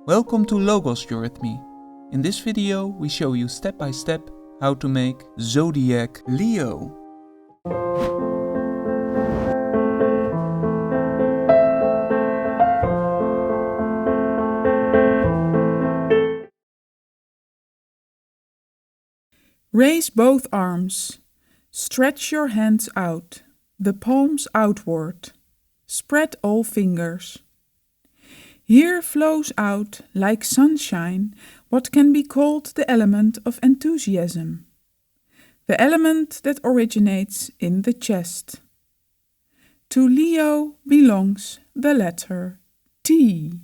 Welcome to Logos Eurythmy. In this video we show you step by step how to make Zodiac Leo. Raise both arms. Stretch your hands out, the palms outward. Spread all fingers. Here flows out, like sunshine, what can be called the element of enthusiasm, the element that originates in the chest. To Leo belongs the letter T.